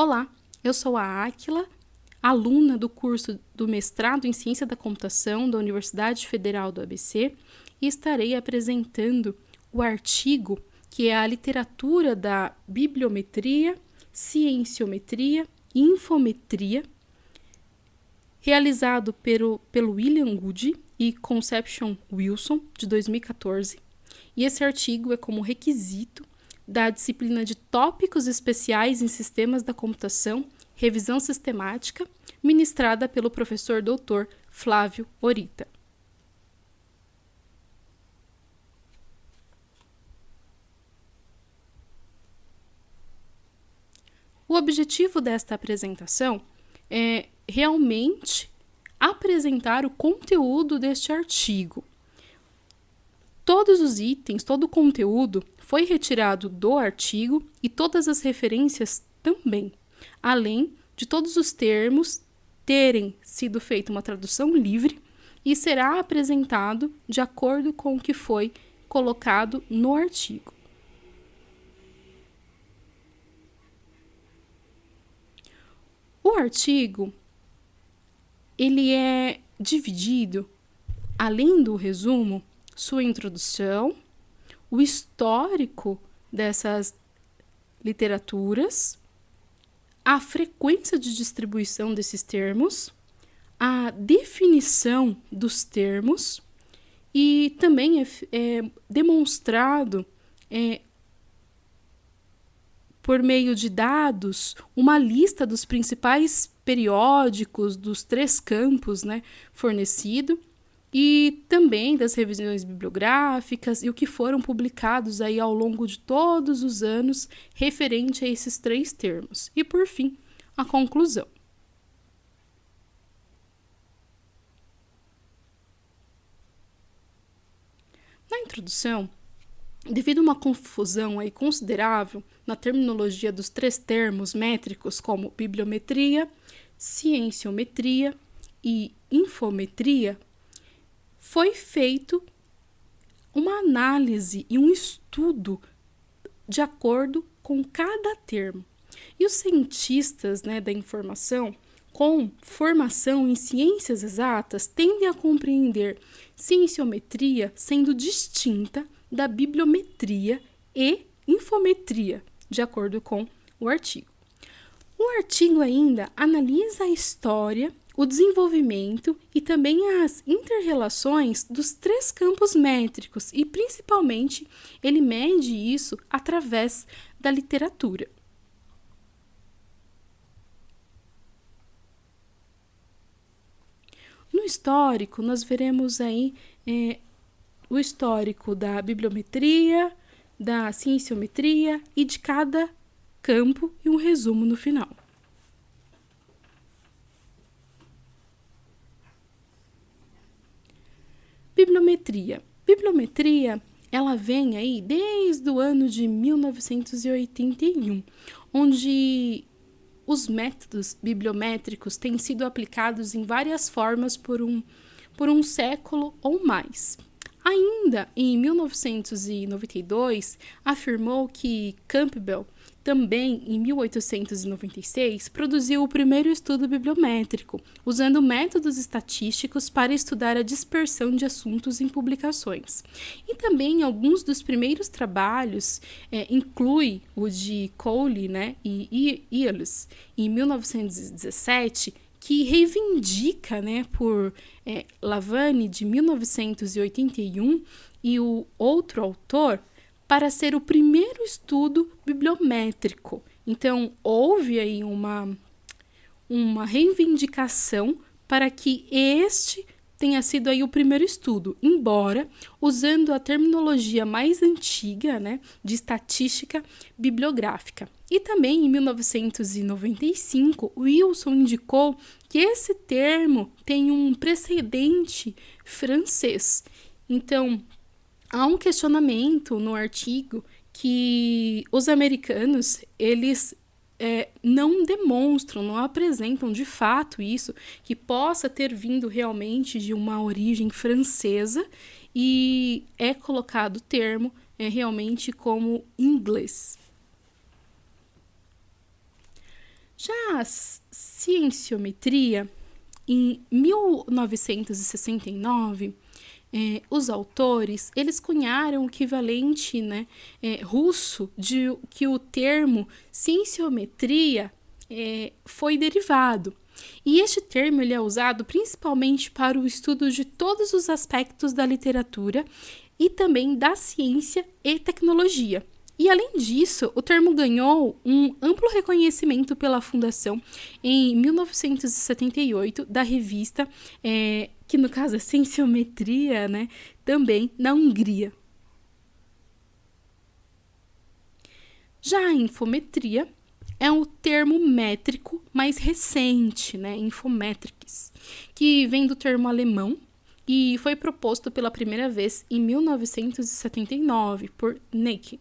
Olá, eu sou a Áquila, aluna do curso do mestrado em Ciência da Computação da Universidade Federal do ABC e estarei apresentando o artigo que é a literatura da bibliometria, cienciometria e infometria, realizado pelo William Goode e Conception Wilson, de 2014. E esse artigo é como requisito da disciplina de Tópicos Especiais em Sistemas da Computação, Revisão Sistemática, ministrada pelo professor Dr. Flávio Orita. O objetivo desta apresentação é realmente apresentar o conteúdo deste artigo. Todos os itens, todo o conteúdo foi retirado do artigo e todas as referências também, além de todos os termos terem sido feita uma tradução livre e será apresentado de acordo com o que foi colocado no artigo. O artigo ele é dividido, além do resumo, sua introdução, o histórico dessas literaturas, a frequência de distribuição desses termos, a definição dos termos e também é demonstrado por meio de dados uma lista dos principais periódicos dos 3 campos, fornecido, e também das revisões bibliográficas e o que foram publicados aí ao longo de todos os anos referente a esses 3 termos. E, por fim, a conclusão. Na introdução, devido a uma confusão aí considerável na terminologia dos 3 termos métricos como bibliometria, cienciometria e infometria, foi feito uma análise e um estudo de acordo com cada termo. E os cientistas da informação, com formação em ciências exatas, tendem a compreender cienciometria sendo distinta da bibliometria e infometria, de acordo com o artigo. O artigo ainda analisa a história, o desenvolvimento e também as inter-relações dos 3 campos métricos e, principalmente, ele mede isso através da literatura. No histórico, nós veremos aí o histórico da bibliometria, da cienciometria e de cada campo e um resumo no final. Bibliometria. Bibliometria, ela vem aí desde o ano de 1981, onde os métodos bibliométricos têm sido aplicados em várias formas por um século ou mais. Ainda em 1992, afirmou que Campbell, também em 1896, produziu o primeiro estudo bibliométrico, usando métodos estatísticos para estudar a dispersão de assuntos em publicações. E também alguns dos primeiros trabalhos inclui o de Cowley e Eales, em 1917, que reivindica por Lavane, de 1981, e o outro autor, para ser o primeiro estudo bibliométrico. Então, houve aí uma reivindicação para que este tenha sido aí o primeiro estudo, embora usando a terminologia mais antiga, de estatística bibliográfica. E também, em 1995, Wilson indicou que esse termo tem um precedente francês. Então, há um questionamento no artigo que os americanos, eles não demonstram, não apresentam de fato isso, que possa ter vindo realmente de uma origem francesa, e é colocado o termo realmente como inglês. Já a cienciometria, em 1969, os autores, eles cunharam o equivalente, né, russo de que o termo cienciometria foi derivado. E este termo ele é usado principalmente para o estudo de todos os aspectos da literatura e também da ciência e tecnologia. E, além disso, o termo ganhou um amplo reconhecimento pela Fundação em 1978 da revista, que no caso é Cienciometria, né, também na Hungria. Já a infometria é um termo métrico mais recente, né, infometrics, que vem do termo alemão e foi proposto pela primeira vez em 1979 por Necke,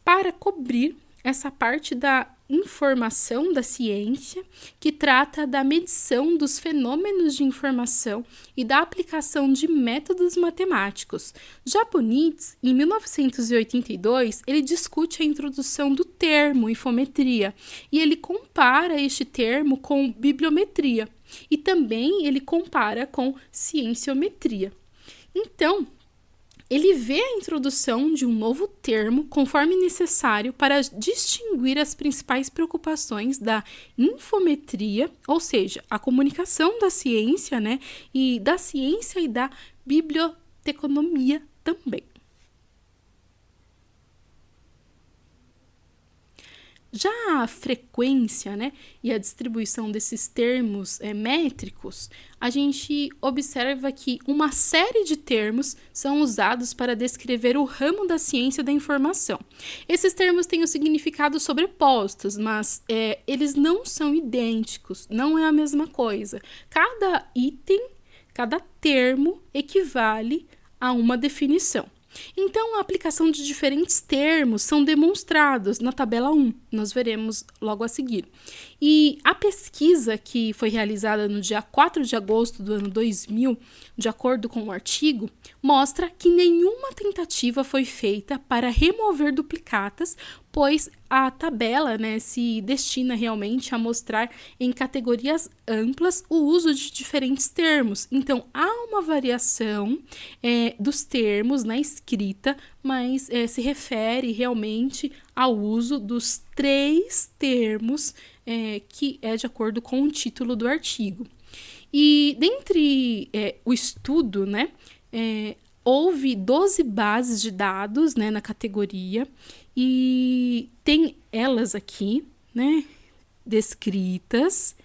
para cobrir essa parte da informação da ciência, que trata da medição dos fenômenos de informação e da aplicação de métodos matemáticos. Já Bonitz, em 1982, ele discute a introdução do termo infometria e ele compara este termo com bibliometria e também ele compara com cienciometria. Então, ele vê a introdução de um novo termo conforme necessário para distinguir as principais preocupações da infometria, ou seja, a comunicação da ciência, né, e da ciência e da biblioteconomia também. Já a frequência, né, e a distribuição desses termos métricos, a gente observa que uma série de termos são usados para descrever o ramo da ciência da informação. Esses termos têm os significados sobrepostos, mas eles não são idênticos, não é a mesma coisa. Cada item, cada termo equivale a uma definição. Então, a aplicação de diferentes termos são demonstrados na tabela 1, nós veremos logo a seguir. E a pesquisa que foi realizada no dia 4 de agosto do ano 2000, de acordo com o artigo, mostra que nenhuma tentativa foi feita para remover duplicatas, pois a tabela, né, se destina realmente a mostrar em categorias amplas o uso de diferentes termos. Então, há uma variação dos termos na escrita, mas se refere realmente ao uso dos 3 termos que é de acordo com o título do artigo. E dentre o estudo, né, houve 12 bases de dados, né, na categoria, e tem elas aqui, né, descritas,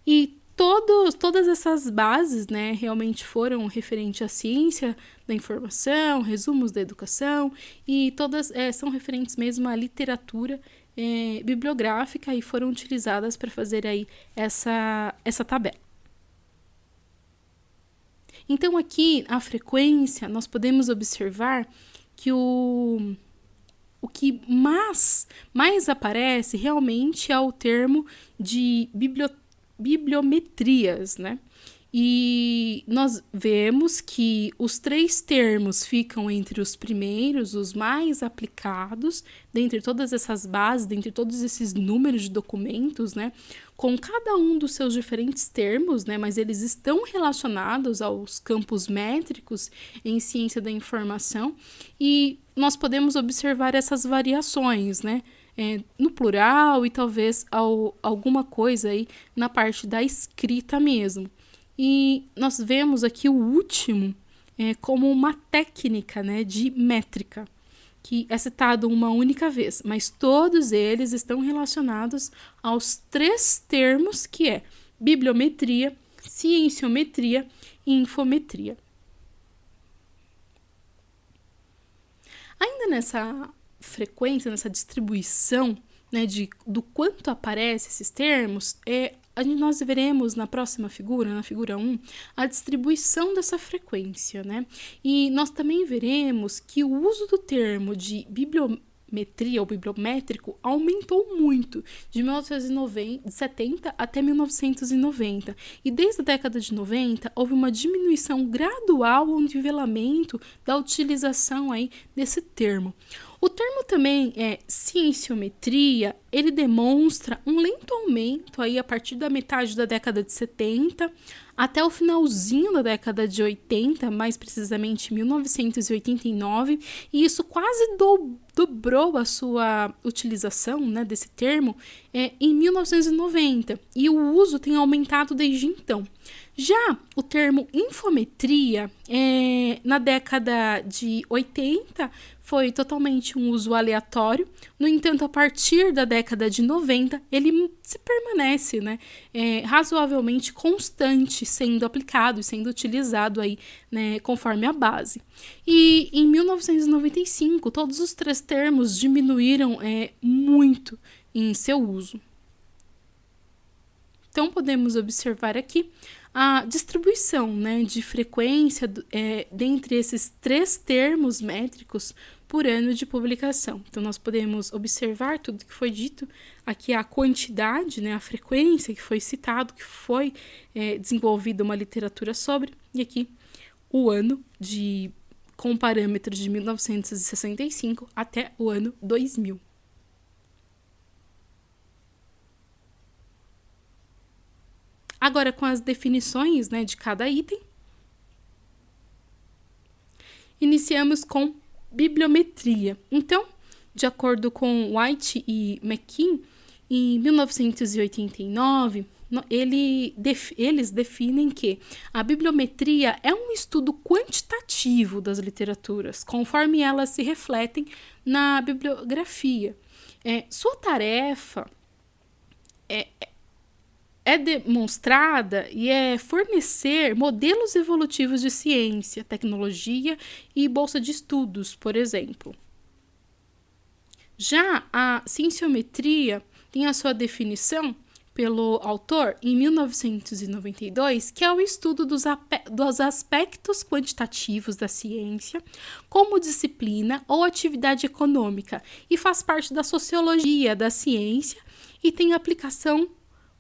e todas essas bases, né, realmente foram referentes à ciência da informação, resumos da educação, e todas são referentes mesmo à literatura bibliográfica e foram utilizadas para fazer aí essa tabela. Então, aqui, a frequência, nós podemos observar que o que mais aparece realmente é o termo de bibliometrias, né? E nós vemos que os 3 termos ficam entre os primeiros, os mais aplicados, dentre todas essas bases, dentre todos esses números de documentos, né? Com cada um dos seus diferentes termos, né? Mas eles estão relacionados aos campos métricos em ciência da informação e nós podemos observar essas variações, né? No plural e talvez alguma coisa aí na parte da escrita mesmo. E nós vemos aqui o último como uma técnica, né, de métrica, que é citado uma única vez, mas todos eles estão relacionados aos 3 termos que é bibliometria, cienciometria e infometria. Ainda nessa frequência, nessa distribuição, né, do quanto aparecem esses termos, nós veremos na próxima figura, na figura 1, a distribuição dessa frequência, né? E nós também veremos que o uso do termo de bibliometria ou bibliométrico aumentou muito, de 1970 até 1990. E desde a década de 90, houve uma diminuição gradual ou nivelamento da utilização aí desse termo. O termo também é cienciometria, ele demonstra um lento aumento aí a partir da metade da década de 70 até o finalzinho da década de 80, mais precisamente 1989, e isso quase dobrou a sua utilização, né, desse termo em 1990, e o uso tem aumentado desde então. Já o termo infometria, na década de 80, foi totalmente um uso aleatório. No entanto, a partir da década de 90, ele se permanece, né, razoavelmente constante, sendo aplicado e sendo utilizado aí, né, conforme a base. E em 1995, todos os três termos diminuíram muito em seu uso. Então, podemos observar aqui a distribuição, né, de frequência dentre esses três termos métricos por ano de publicação. Então, nós podemos observar tudo que foi dito, aqui a quantidade, né, a frequência que foi citado, que foi desenvolvida uma literatura sobre, e aqui o ano com parâmetros de 1965 até o ano 2000. Agora, com as definições, né, de cada item, iniciamos com bibliometria. Então, de acordo com White e McKean, em 1989, eles definem que a bibliometria é um estudo quantitativo das literaturas, conforme elas se refletem na bibliografia. Sua tarefa é demonstrada e é fornecer modelos evolutivos de ciência, tecnologia e bolsa de estudos, por exemplo. Já a cienciometria tem a sua definição pelo autor em 1992, que é o estudo dos aspectos quantitativos da ciência como disciplina ou atividade econômica, e faz parte da sociologia da ciência e tem aplicação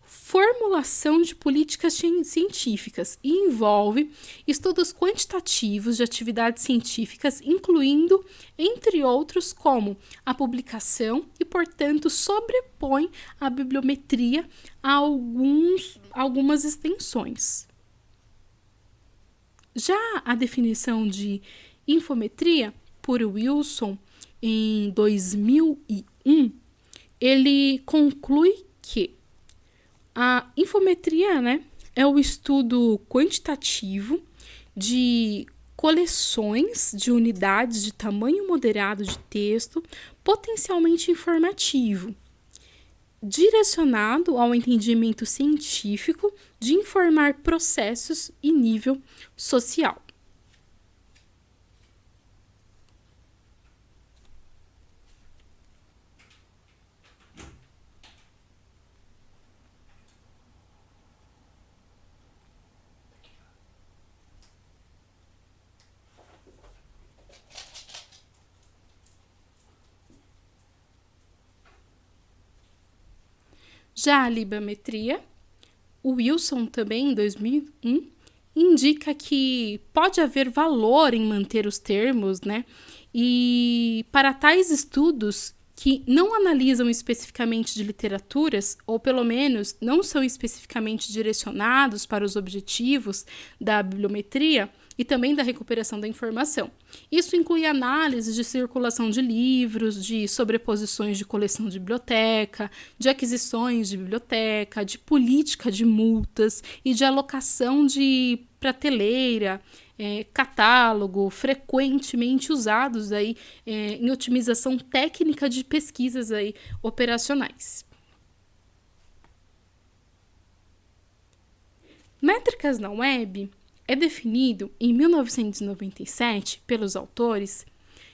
formulação de políticas científicas e envolve estudos quantitativos de atividades científicas, incluindo, entre outros, como a publicação e, portanto, sobrepõe a bibliometria a algumas extensões. Já a definição de infometria, por Wilson, em 2001, ele conclui que a infometria, né, é o estudo quantitativo de coleções de unidades de tamanho moderado de texto, potencialmente informativo, direcionado ao entendimento científico de informar processos e nível social. Já a libametria, o Wilson também, em 2001, indica que pode haver valor em manter os termos, né? E para tais estudos que não analisam especificamente de literaturas, ou pelo menos não são especificamente direcionados para os objetivos da bibliometria, e também da recuperação da informação. Isso inclui análise de circulação de livros, de sobreposições de coleção de biblioteca, de aquisições de biblioteca, de política de multas e de alocação de prateleira, catálogo, frequentemente usados aí, em otimização técnica de pesquisas aí, operacionais. Métricas na web é definido em 1997 pelos autores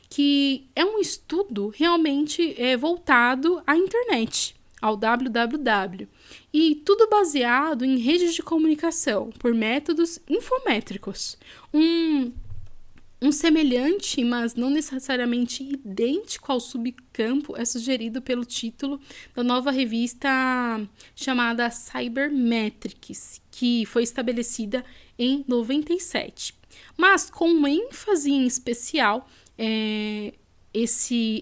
que é um estudo realmente voltado à internet, ao www, e tudo baseado em redes de comunicação por métodos infométricos. Um semelhante, mas não necessariamente idêntico ao subcampo é sugerido pelo título da nova revista chamada Cybermetrics, que foi estabelecida em 97. Mas com ênfase em especial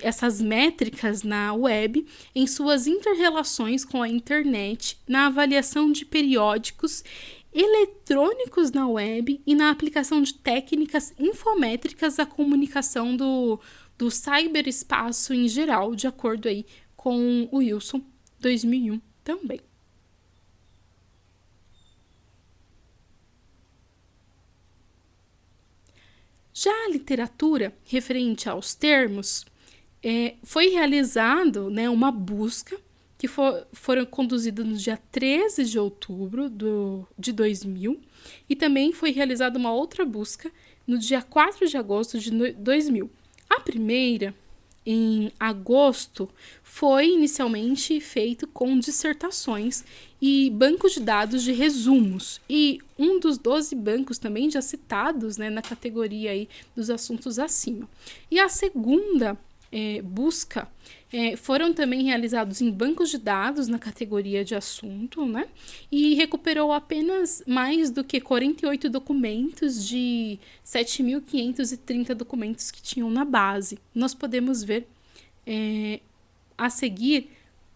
essas métricas na web em suas interrelações com a internet, na avaliação de periódicos eletrônicos na web e na aplicação de técnicas infométricas à comunicação do cyberespaço em geral, de acordo aí com o Wilson, 2001 também. Já a literatura referente aos termos, foi realizado, né, uma busca que foram conduzidas no dia 13 de outubro de 2000 e também foi realizada uma outra busca no dia 4 de agosto de 2000. A primeira, em agosto, foi inicialmente feito com dissertações e bancos de dados de resumos. E um dos 12 bancos também já citados, né, na categoria aí dos assuntos acima. E a segunda busca foram também realizados em bancos de dados na categoria de assunto, né? E recuperou apenas mais do que 48 documentos de 7.530 documentos que tinham na base. Nós podemos ver a seguir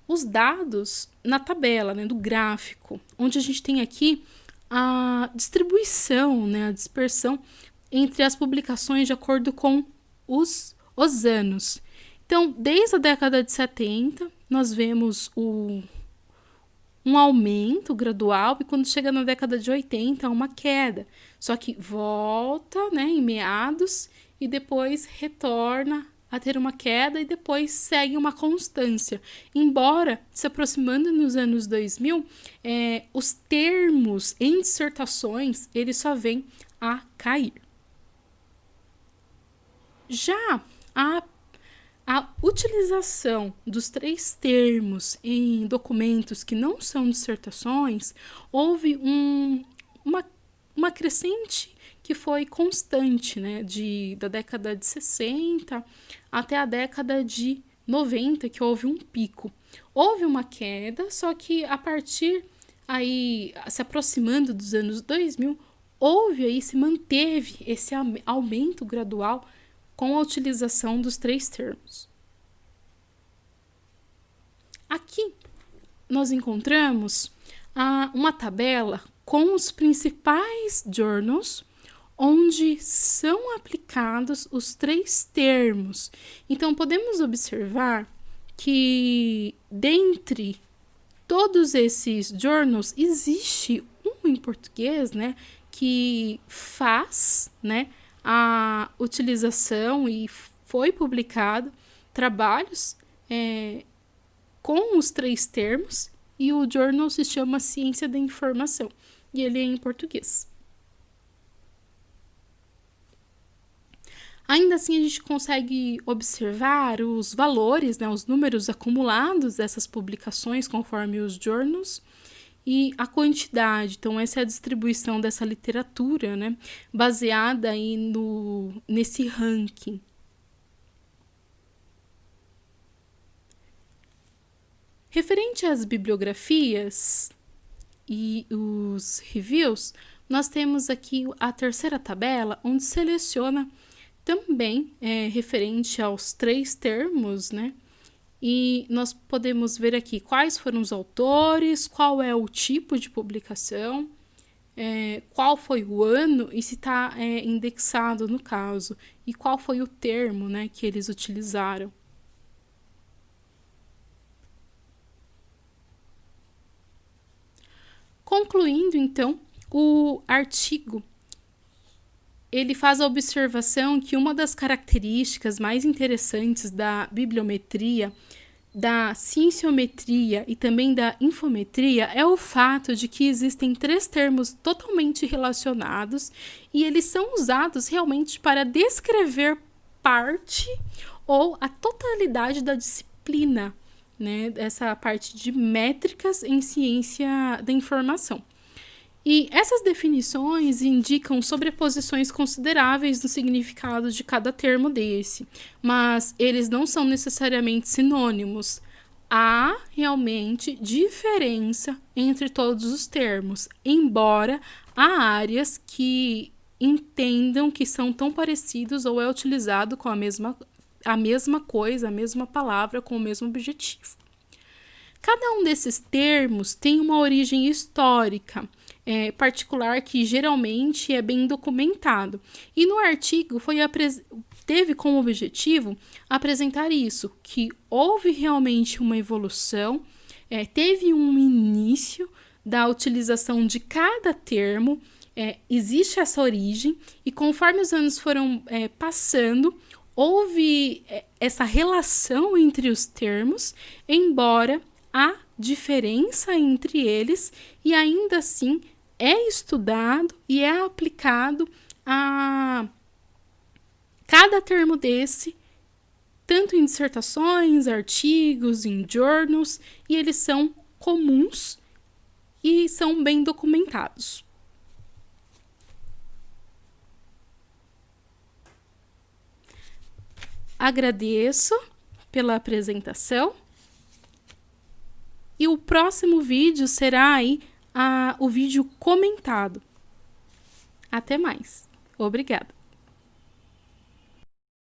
os dados na tabela, né, do gráfico, onde a gente tem aqui a distribuição, né, a dispersão entre as publicações de acordo com os anos. Então, desde a década de 70, nós vemos um aumento gradual e quando chega na década de 80, uma queda. Só que volta, né, em meados e depois retorna a ter uma queda e depois segue uma constância. Embora, se aproximando nos anos 2000, os termos em dissertações, eles só vêm a cair. Já a utilização dos 3 termos em documentos que não são dissertações, houve uma crescente que foi constante, né, da década de 60 até a década de 90, que houve um pico. Houve uma queda, só que a partir aí, se aproximando dos anos 2000, se manteve esse aumento gradual com a utilização dos 3 termos. Aqui nós encontramos uma tabela com os principais journals onde são aplicados os 3 termos. Então, podemos observar que dentre todos esses journals existe um em português, né, que faz, né, a utilização e foi publicado trabalhos com os 3 termos e o journal se chama Ciência da Informação e ele é em português. Ainda assim, a gente consegue observar os valores, né, os números acumulados dessas publicações conforme os journals e a quantidade. Então, essa é a distribuição dessa literatura, né, baseada aí nesse ranking. Referente às bibliografias e os reviews, nós temos aqui a terceira tabela, onde seleciona também referente aos 3 termos, né? E nós podemos ver aqui quais foram os autores, qual é o tipo de publicação, qual foi o ano e se está indexado no caso, e qual foi o termo, né, que eles utilizaram. Concluindo, então, o artigo ele faz a observação que uma das características mais interessantes da bibliometria, da cienciometria e também da infometria é o fato de que existem 3 termos totalmente relacionados e eles são usados realmente para descrever parte ou a totalidade da disciplina, né, essa parte de métricas em ciência da informação. E essas definições indicam sobreposições consideráveis no significado de cada termo desse, mas eles não são necessariamente sinônimos. Há realmente diferença entre todos os termos, embora há áreas que entendam que são tão parecidos ou é utilizado com a mesma a mesma coisa, a mesma palavra com o mesmo objetivo. Cada um desses termos tem uma origem histórica, particular, que geralmente é bem documentado. E no artigo teve como objetivo apresentar isso, que houve realmente uma evolução, teve um início da utilização de cada termo, existe essa origem, e conforme os anos foram passando, houve essa relação entre os termos, embora há diferença entre eles, e ainda assim é estudado e é aplicado a cada termo desse, tanto em dissertações, artigos, em journals, e eles são comuns e são bem documentados. Agradeço pela apresentação. E o próximo vídeo será aí o vídeo comentado. Até mais. Obrigada.